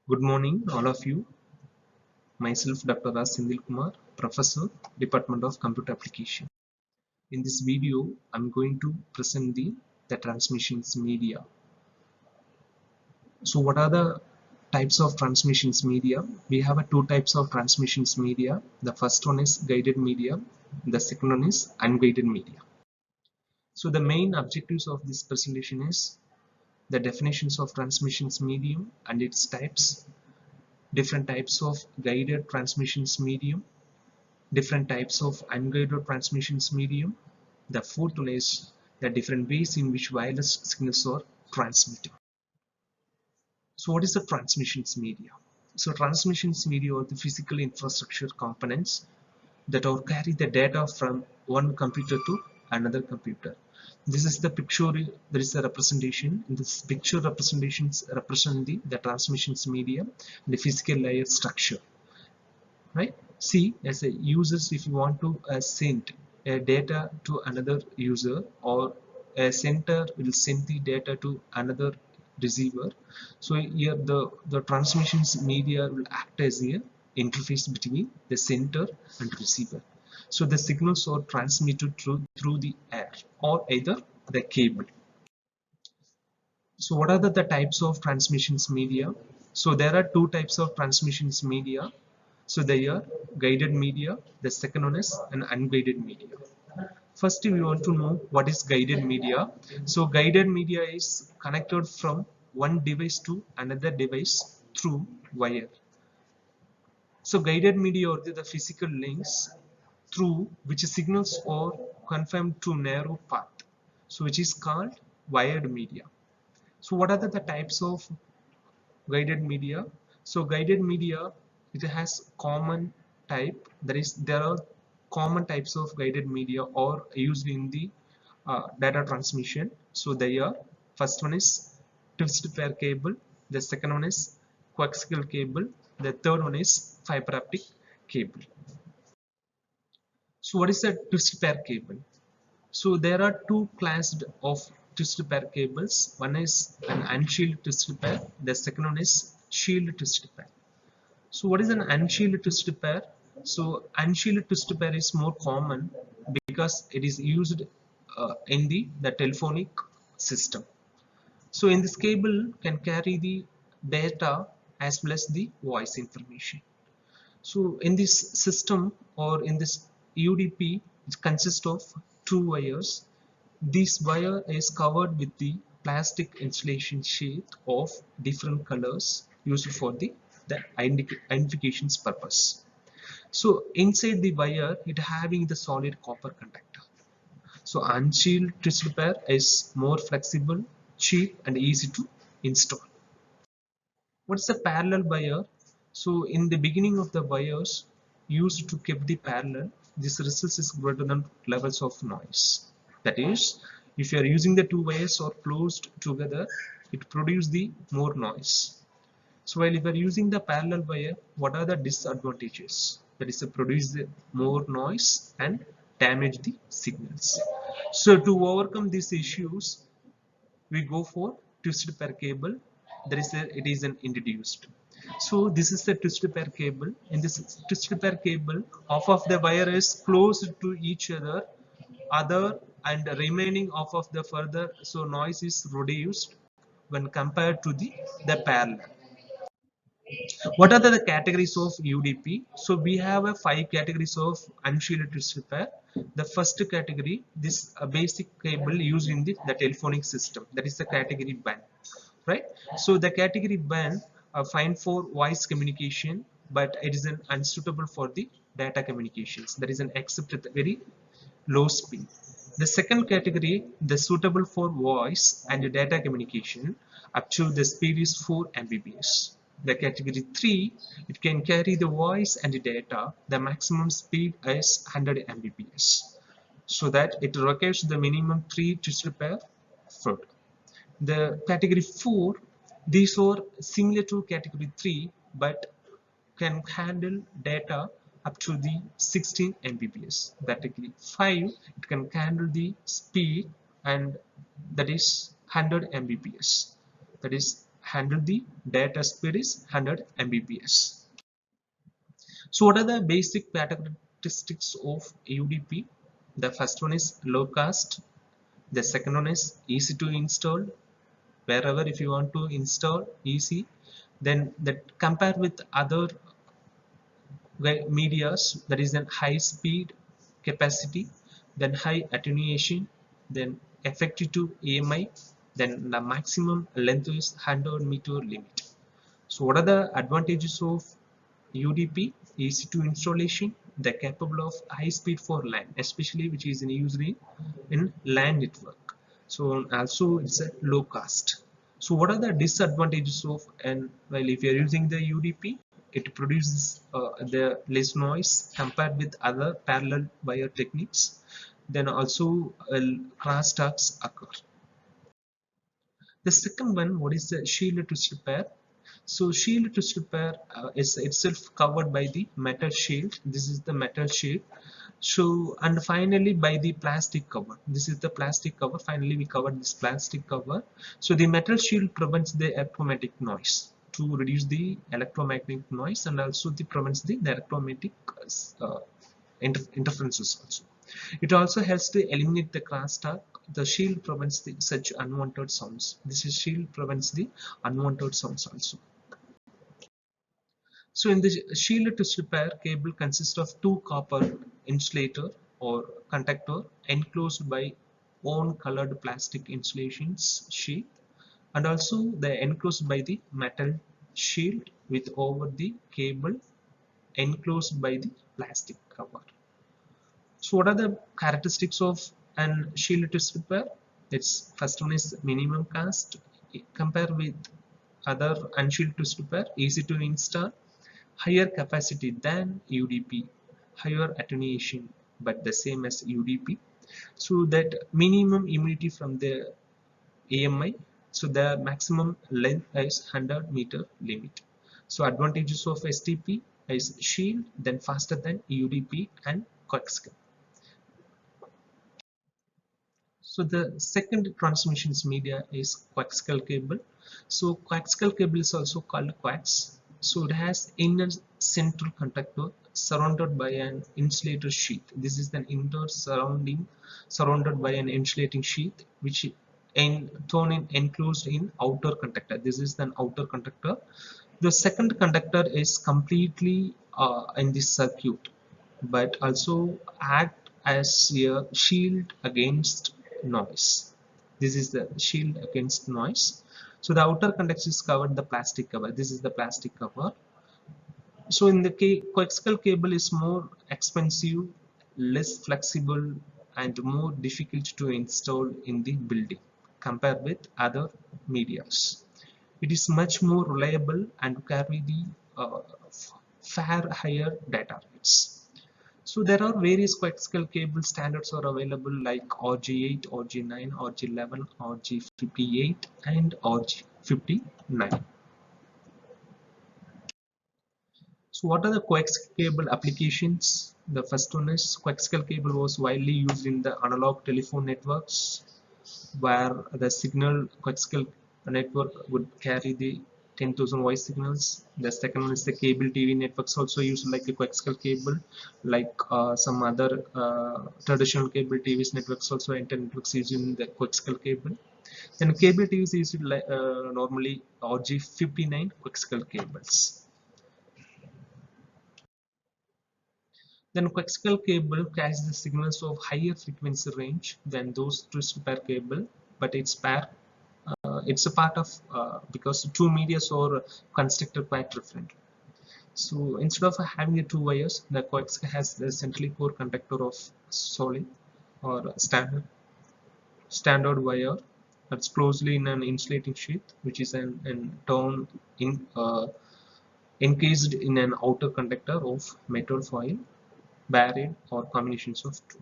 Good morning, all of you. Myself, Dr. Raj Sindil Kumar, Professor, Department of Computer Application. In this video, I'm going to present the transmissions media. So, what are the types of transmissions media? We have two types of transmissions media. The first one is guided media. The second one is unguided media. So, the main objectives of this presentation is the definitions of transmissions medium and its types, different types of guided transmissions medium, different types of unguided transmissions medium. The fourth one is the different ways in which wireless signals are transmitted. So what is the transmissions media? So transmissions media are the physical infrastructure components that are carry the data from one computer to another computer. This is the picture. There is a representation. In this picture, representations represent the transmissions media, the physical layer structure. Right, see, as a users, if you want to send data to another user, or a center will send the data to another receiver. So here the transmissions media will act as a interface between the center and receiver. So the signals are transmitted through the air or either the cable. So what are the types of transmissions media? So there are two types of transmissions media. So they are guided media. The second one is an unguided media. First, we want to know what is guided media. So guided media is connected from one device to another device through wire. So guided media are the physical links through which signals are confined to narrow path. So which is called wired media. So what are the types of guided media? So guided media, it has common type. There are common types of guided media or used in the data transmission. So they are, first one is twisted pair cable, the second one is coaxial cable, the third one is fiber optic cable. So what is a twisted pair cable? So there are two classes of twisted pair cables. One is an unshielded twisted pair. The second one is shielded twisted pair. So what is an unshielded twisted pair? So unshielded twisted pair is more common because it is used in the telephonic system. So in this cable can carry the data as well as the voice information. So in this system or in this UDP, it consists of two wires. This wire is covered with the plastic insulation sheet of different colors used for the identifications purpose. So inside the wire, it having the solid copper conductor. So unshielded twisted pair is more flexible, cheap, and easy to install. What's the parallel wire? So in the beginning of the wires used to keep the parallel, this resistance is greater than levels of noise. That is, if you are using the two wires or closed together, it produces the more noise. So while if you are using the parallel wire, what are the disadvantages? That is to produce the more noise and damage the signals. So to overcome these issues, we go for twisted pair cable. It is an introduced. So this is the twisted pair cable. In this twisted pair cable, half of the wire is close to each other, and remaining half of the further, so noise is reduced when compared to the parallel. What are the categories of UDP? So we have a 5 categories of unshielded twisted pair. The first category, this basic cable used in the telephonic system, that is the category band, right? So the category band fine for voice communication, but it is an unsuitable for the data communications. That is an except at the very low speed. The second category, the suitable for voice and data communication up to the speed is 4 Mbps. The category 3, it can carry the voice and the data. The maximum speed is 100 Mbps. So that it requires the minimum 3 twisted pair foot. The category 4, these are similar to category 3 but can handle data up to the 16 Mbps. Category 5, it can handle the speed, and that is 100 Mbps. That is handle the data speed is 100 Mbps. So what are the basic characteristics of UDP? The first one is low cost. The second one is easy to install. Wherever if you want to install easy, then that compare with other medias, that is then high speed capacity, then high attenuation, then effective to AMI, then the maximum length is 100-meter limit. So what are the advantages of UDP? Easy to installation, they're capable of high speed for LAN, especially which is used in LAN network. So also it's a low cost. So what are the disadvantages of, and well, if you're using the UDP, it produces the less noise compared with other parallel wire techniques. Then also crosstalks occur. The second one, what is the shield twist repair? So shield twist repair is itself covered by the metal shield. This is the metal shield. So and finally by the plastic cover. This is the plastic cover. Finally we covered this plastic cover. So the metal shield prevents the electromagnetic noise, to reduce the electromagnetic noise, and also the prevents the electromagnetic uh, interferences also. It also helps to eliminate the crosstalk. The shield prevents such unwanted sounds. This is shield prevents the unwanted sounds also. So in the shield twist repair, cable consists of two copper insulator or conductor enclosed by own colored plastic insulations sheath, and also they enclosed by the metal shield with over the cable enclosed by the plastic cover. So what are the characteristics of an shield twist repair? Its first one is minimum cost. Compare with other unshielded twist repair, easy to install, higher capacity than UDP, higher attenuation but the same as UDP. So that minimum immunity from the AMI, so the maximum length is 100-meter limit. So advantages of STP is shield, then faster than UDP and coaxial. So the second transmissions media is coaxial cable. So coaxial cable is also called coax. So it has inner central conductor surrounded by an insulator sheath. This is an inner surrounded by an insulating sheath, which enclosed in outer conductor. This is an outer conductor. The second conductor is completely in this circuit, but also act as a shield against noise. This is the shield against noise. So the outer conductor is covered the plastic cover. This is the plastic cover. So in the coaxial cable is more expensive, less flexible, and more difficult to install in the building compared with other medias. It is much more reliable and carry the far higher data rates. So there are various coaxial cable standards are available like RG8, RG9, RG11, RG58 and RG59. So what are the coaxial cable applications? The first one is coaxial cable was widely used in the analog telephone networks, where the signal coaxial network would carry the 10,000 voice signals. The second one is the cable TV networks also used like a coaxial cable, like some other traditional cable TVs networks also enter networks using the coaxial cable. Then cable TVs used like, normally RG59 coaxial cables. Then coaxial cable carries the signals of higher frequency range than those twist repair cable, but it's a part of because two medias are constructed quite differently. So instead of having the two wires, the coax has the centrally core conductor of solid or standard wire that's closely in an insulating sheath, which is an tone encased in an outer conductor of metal foil, barrier or combinations of two.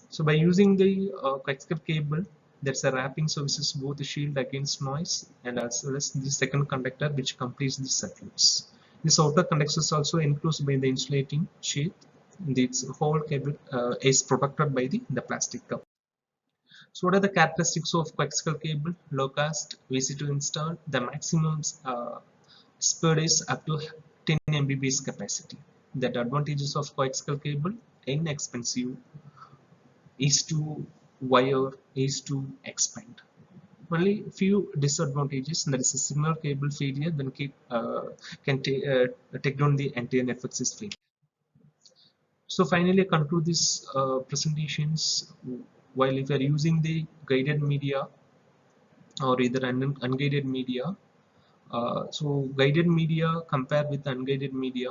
So by using the coaxial cable, there's a wrapping services both the shield against noise and as well as the second conductor which completes the circuits. This outer conductor is also enclosed by the insulating sheath. This whole cable is protected by the plastic cover. So what are the characteristics of coaxial cable? Low cost, easy to install. The maximum speed is up to 10 Mbps capacity. The advantages of coaxial cable: inexpensive, is to wire, is to expand. Only few disadvantages. There is a signal cable failure, then can take down the entire network system. So finally, I conclude this presentations. While if you are using the guided media or either unguided media, so guided media compared with unguided media,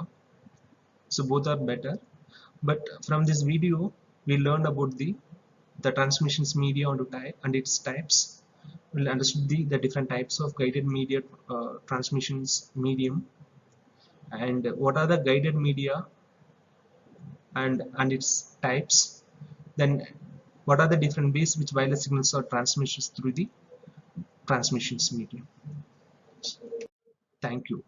so both are better. But from this video, we learned about the transmissions media and its types. We understood the different types of guided media transmissions medium, and what are the guided media and its types. Then what are the different ways which wireless signals are transmissions through the transmissions medium. Thank you.